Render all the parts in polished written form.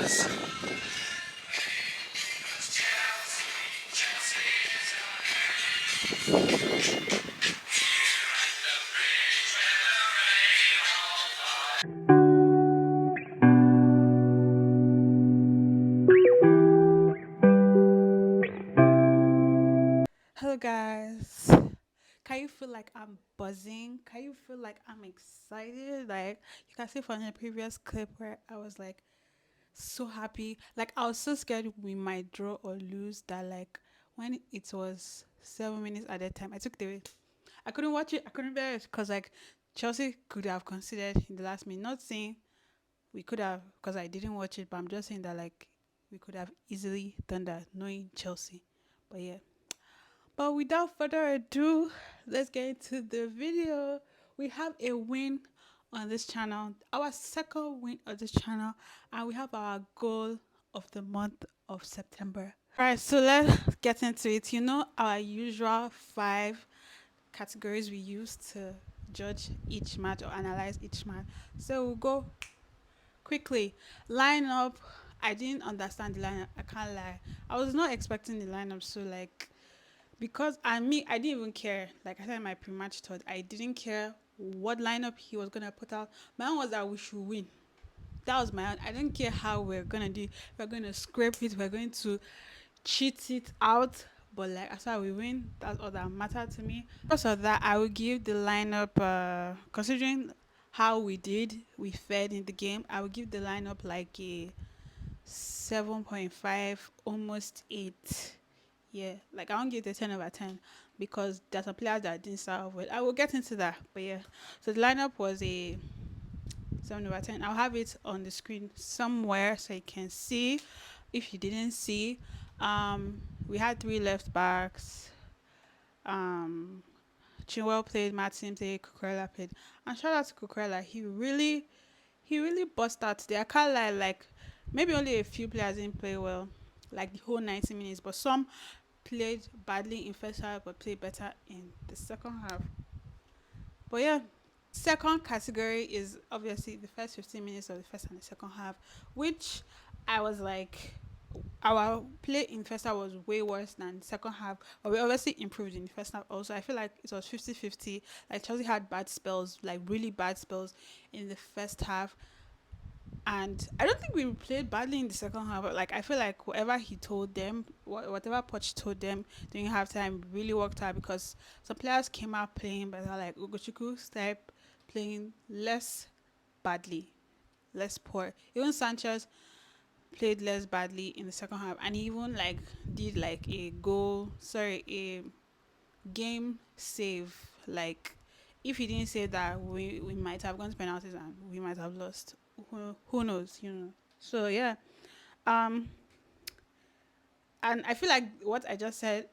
Hello, guys. Can you feel like I'm buzzing? Can you feel like I'm excited? Like you can see from the previous clip where I was like so happy. Like I was so scared we might draw or lose that like when it was 7 minutes at that time, I took the I couldn't watch it. I couldn't bear it because like Chelsea could have considered in the last minute. Not saying we could have because I didn't watch it, but I'm just saying that like we could have easily done that knowing Chelsea. But yeah. But without further ado, let's get into the video. We have a win on this channel, our second win of this channel, and we have our goal of the month of September. All right, so let's get into it. You know, our usual 5 categories we use to judge each match or analyze each match. So we'll go quickly. Lineup. I didn't understand the lineup. I can't lie. I was not expecting the lineup, so like because I didn't even care. Like I said in my pre-match thought, I didn't care what lineup he was gonna put out. My own was that we should win. That was my own. I didn't care how we're gonna do. We're gonna scrape it. We're going to cheat it out. But like as far as we win, that's all that mattered to me. Because of that, I would give the lineup. Considering how we fared in the game. I would give the lineup like a 7.5, almost 8. Yeah, like I won't give it a 10 over 10 because there's some players that I didn't start off with. I will get into that, but yeah. So the lineup was a 7 over 10. I'll have it on the screen somewhere so you can see. If you didn't see, we had 3 left backs. Um, Chinwell played, Martin played, Cucurella played, and shout out to Cucurella. He really bust out today. I can't lie, like maybe only a few players didn't play well, like the whole 90 minutes, but some played badly in first half but played better in the second half. But yeah, second category is obviously the first 15 minutes of the first and the second half, which I was like, our play in first half was way worse than second half, but we obviously improved in the first half also. I feel like it was 50-50. Like Chelsea had bad spells, like really bad spells in the first half, and I don't think we played badly in the second half. But like I feel like whatever he told them, whatever Poch told them during halftime really worked out because some players came out playing better. Like Ugochukwu started playing less badly, less poor. Even Sanchez played less badly in the second half, and he even like did like a game save. Like if he didn't say that, we might have gone to penalties and we might have lost. Who knows, you know? So yeah, um, and I feel like what I just said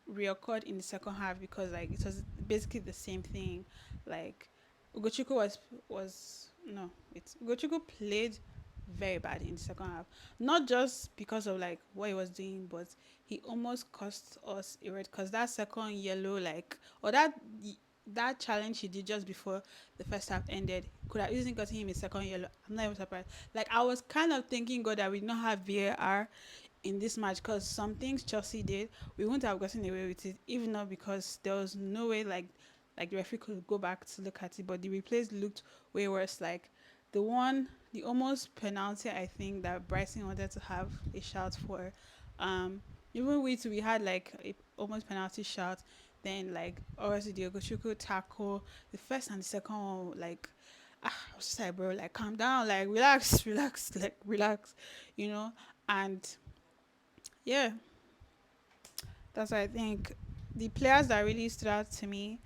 reoccurred in the second half because like it was basically the same thing. Like Ugochukwu was no, it's Ugochukwu played very bad in the second half. Not just because of like what he was doing, but he almost cost us a red because that second yellow, like or that challenge he did just before the first half ended could have easily gotten him a second yellow. I'm not even surprised. Like I was kind of thinking, God, that we don't have VAR in this match because some things Chelsea did, we wouldn't have gotten away with it, even not because there was no way like the referee could go back to look at it, but the replays looked way worse. Like the almost penalty, I think that Brighton wanted to have a shout for. Um, even we had like a almost penalty shout. Then like obviously the Ogochuku tackle, the first and the second one, like I was just like, bro, like calm down, like relax, relax, like relax, you know. And yeah, that's what I think. The players that really stood out to me,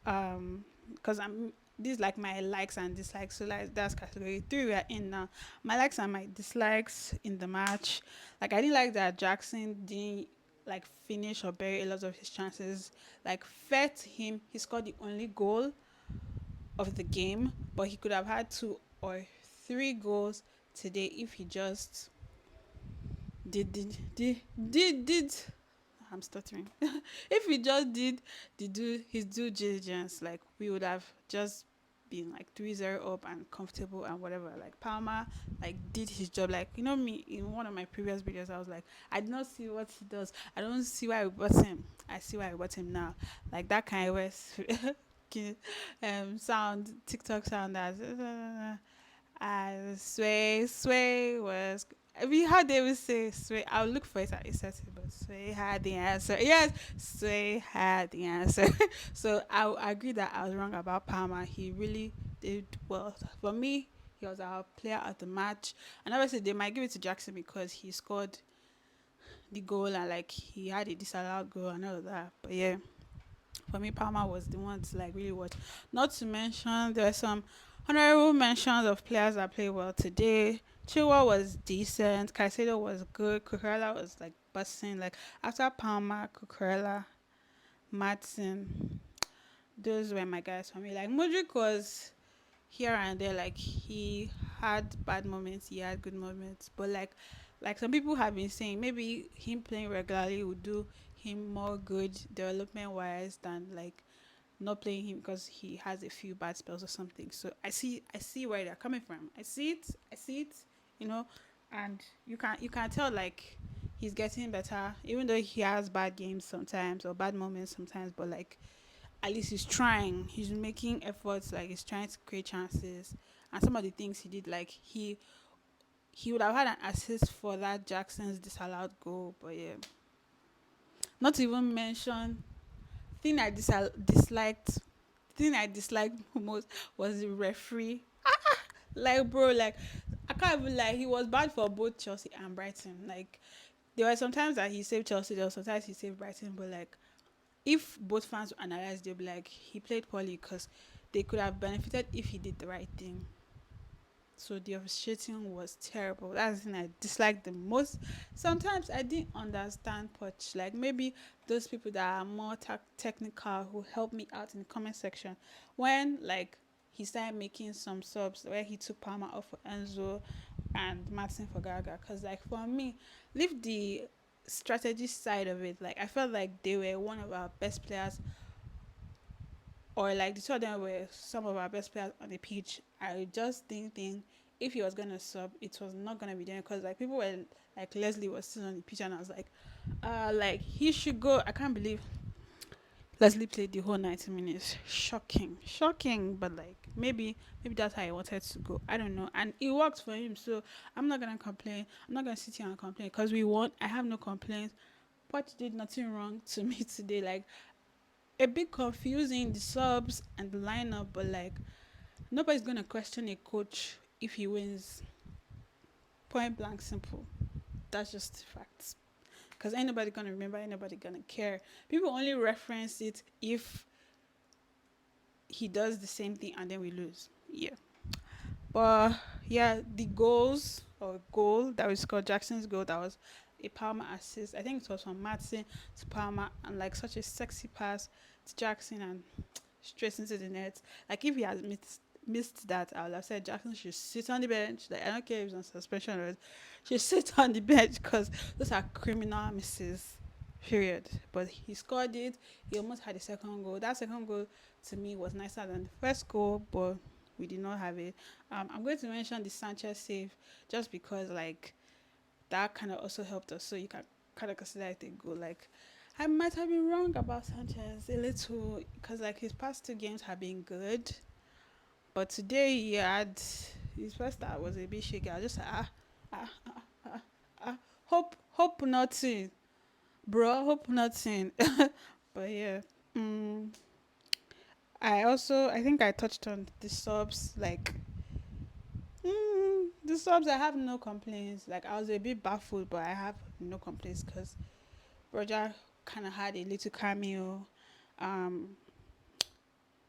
because I'm this is like my likes and dislikes. So like that's category 3 we are in now. My likes and my dislikes in the match. Like I didn't like that Jackson didn't like finish or bury a lot of his chances. Like fair to him, he scored the only goal of the game, but he could have had 2 or 3 goals today if he just did I'm stuttering. If he just did his due diligence, like we would have just been like 3-0 up and comfortable and whatever. Like Palmer like did his job. Like me in one of my previous videos, I was like, I did not see what he does. I don't see why we bought him. I see why we bought him now. Like that kind of West sound TikTok sound that sway was. I mean, how they would say sway. I'll look for it at a certain, but sway had the answer. Yes, sway had the answer. So I agree that I was wrong about Palmer. He really did well. For me, he was our player of the match. And obviously, they might give it to Jackson because he scored the goal and like he had a disallowed goal and all of that. But yeah, for me, Palmer was the one to like really watch. Not to mention, there are some honorable mentions of players that played well today. Chilwell was decent. Caicedo was good. Cucurella was like busting. Like after Palmer, Cucurella, Martin, those were my guys for me. Like Modric was here and there. Like he had bad moments, he had good moments, but like some people have been saying, maybe him playing regularly would do him more good development wise than like not playing him because he has a few bad spells or something. So I see where they're coming from. I see it, you know, and you can tell like he's getting better, even though he has bad games sometimes or bad moments sometimes, but like at least he's trying. He's making efforts, like he's trying to create chances. And some of the things he did, like he would have had an assist for that Jackson's disallowed goal, but yeah. Not to even mention thing disliked thing I disliked most was the referee. Like bro, like I can't even lie, he was bad for both Chelsea and Brighton. Like there were sometimes that he saved Chelsea, there were sometimes he saved Brighton, but like if both fans analyze, they'll be like, he played poorly because they could have benefited if he did the right thing. So the officiating was terrible. That's the thing I disliked the most. Sometimes I didn't understand Poch. Like maybe those people that are more technical who help me out in the comment section. When like he started making some subs where he took Palmer off for Enzo and Martin for Gaga. Because like for me, leave the strategy side of it. Like I felt like they were one of our best players, or like the two of them were some of our best players on the pitch. I just didn't think if he was gonna sub, it was not gonna be there because like people were like Leslie was still on the pitch and I was like he should go. I can't believe Leslie played the whole 90 minutes. Shocking. But like maybe that's how he wanted to go. I don't know, and it worked for him. So I'm not gonna complain. I'm not gonna sit here and complain because we won. I have no complaints. Poch did nothing wrong to me today. Like a bit confusing the subs and the lineup, but like nobody's gonna question a coach if he wins. Point blank, simple. That's just facts. Because ain't nobody gonna remember, ain't nobody gonna care. People only reference it if he does the same thing and then we lose. Yeah. But yeah, the goal that we scored, Jackson's goal, that was a Palmer assist. I think it was from Matson to Palmer and like such a sexy pass to Jackson and straight into the net. Like if he has missed that, I would have said Jackson should sit on the bench. Like I don't care if he's on suspension or should sit on the bench because those are criminal misses. Period. But he scored it. He almost had a second goal. That second goal to me was nicer than the first goal, but we did not have it. I'm going to mention the Sanchez save just because like that kind of also helped us. So you can kind of consider it a goal. Like I might have been wrong about Sanchez a little because like his past two games have been good, but today he had his first start was a bit shaky. I was just like ah ah hope nothing, bro. Hope nothing. But yeah. Mm, I think I touched on the subs like the subs. I have no complaints. Like I was a bit baffled, but I have no complaints because Roger kind of had a little cameo. Um,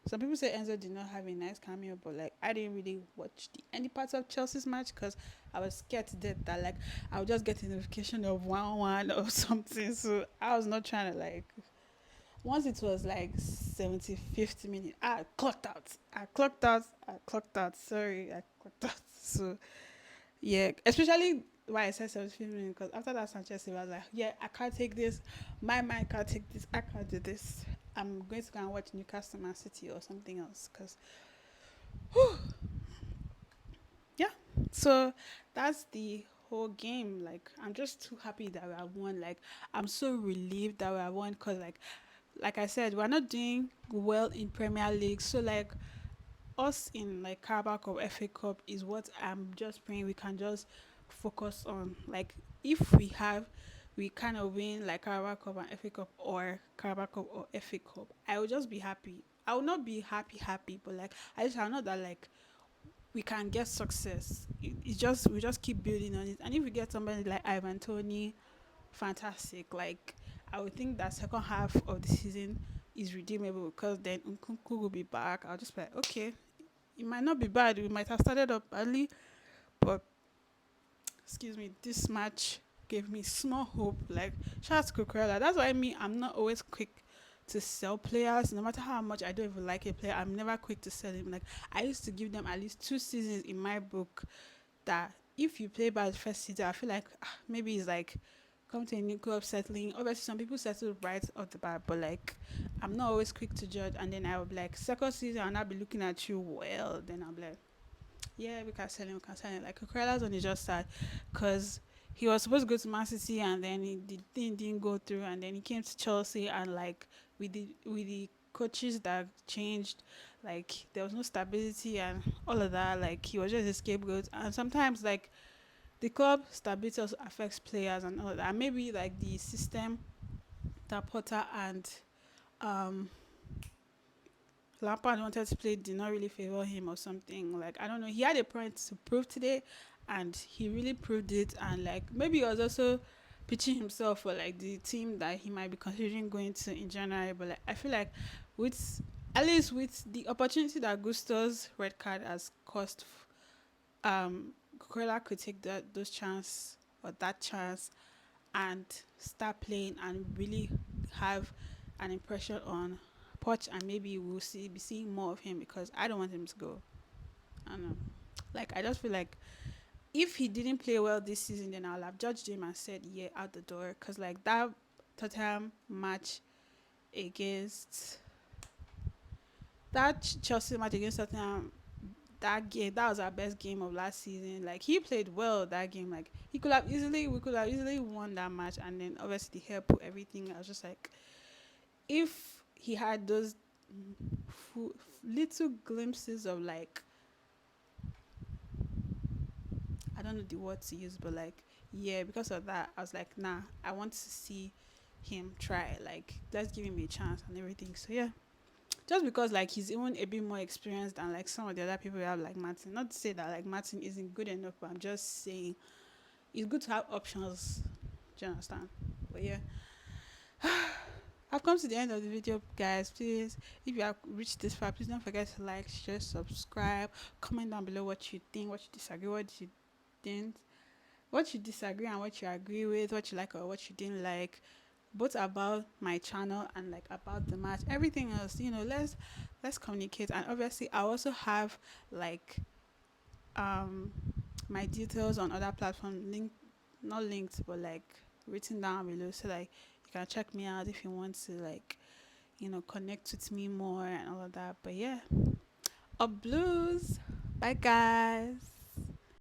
some people say Enzo did not have a nice cameo, but like I didn't really watch any parts of Chelsea's match because I was scared to death that like I would just get a notification of 1-1 or something. So I was not trying to like. Once it was like 75th minute, I clocked out. Sorry, I clocked out. So yeah, especially why I said 75th minute because after that Sanchez, he was like, yeah, I can't take this. My mind can't take this. I can't do this. I'm going to go and watch Newcastle Man City or something else because Yeah. So that's the whole game. Like I'm just too happy that we have won. Like I'm so relieved that we have won because like I said, we're not doing well in Premier League. So like us in like Carabao Cup, FA Cup is what I'm just praying we can just focus on. Like if we kind of win like Carabao Cup and FA Cup or Carabao Cup or FA Cup, I will just be happy. I will not be happy, but like I just I know that like we can get success. It's just we just keep building on it. And if we get somebody like Ivan Tony, fantastic. Like I would think that second half of the season is redeemable because then Nkunku will be back. I'll just be like, okay, it might not be bad. We might have started up early, but excuse me, this match gave me small hope. Like shout out to Kukurela. That's why I'm not always quick to sell players. No matter how much I don't even like a player, I'm never quick to sell him. Like I used to give them at least 2 seasons in my book. That if you play bad first season, I feel like maybe it's like come to a new club settling. Obviously, some people settle right off the bat, but like I'm not always quick to judge. And then I will be like second season, I'll not be looking at you well. Then I'll be like yeah, we can sell him. We can sell him. Like Kukurela's on is just sad because he was supposed to go to Man City and then the thing didn't go through, and then he came to Chelsea and like with the coaches that changed, like there was no stability and all of that. Like he was just a scapegoat, and sometimes like the club stability also affects players and all of that. And maybe like the system that Potter and um Lampard wanted to play did not really favor him or something. Like I don't know. He had a point to prove today, and he really proved it. And like maybe he was also pitching himself for like the team that he might be considering going to in January. But like I feel like with at least with the opportunity that Gusto's red card has cost, Kukurela could take those chance or that chance and start playing and really have an impression on Poch, and maybe we'll be seeing more of him because I don't want him to go. I don't know. Like I just feel like if he didn't play well this season, then I'll have judged him and said yeah out the door. Cause like that Tottenham match against that Chelsea match against Tottenham, that game that was our best game of last season. Like he played well that game. Like we could have easily won that match, and then obviously the hair put everything. I was just like, if he had those fu- little glimpses of like I don't know the word to use, but like yeah, because of that, I was like, nah, I want to see him try. Like let's give him a chance and everything. So yeah, just because like he's even a bit more experienced than like some of the other people we have like Martin. Not to say that like Martin isn't good enough, but I'm just saying it's good to have options. Do you understand? But yeah, I've come to the end of the video, guys. Please, if you have reached this far, please don't forget to like, share, subscribe, comment down below what you think, what you disagree, what you didn't, what you disagree and what you agree with, what you like or what you didn't like, both about my channel and like about the match. Everything else, let's communicate. And obviously, I also have like um my details on other platforms, not linked, but like written down below, so like you can check me out if you want to like connect with me more and all of that. But yeah, up blues. Bye guys.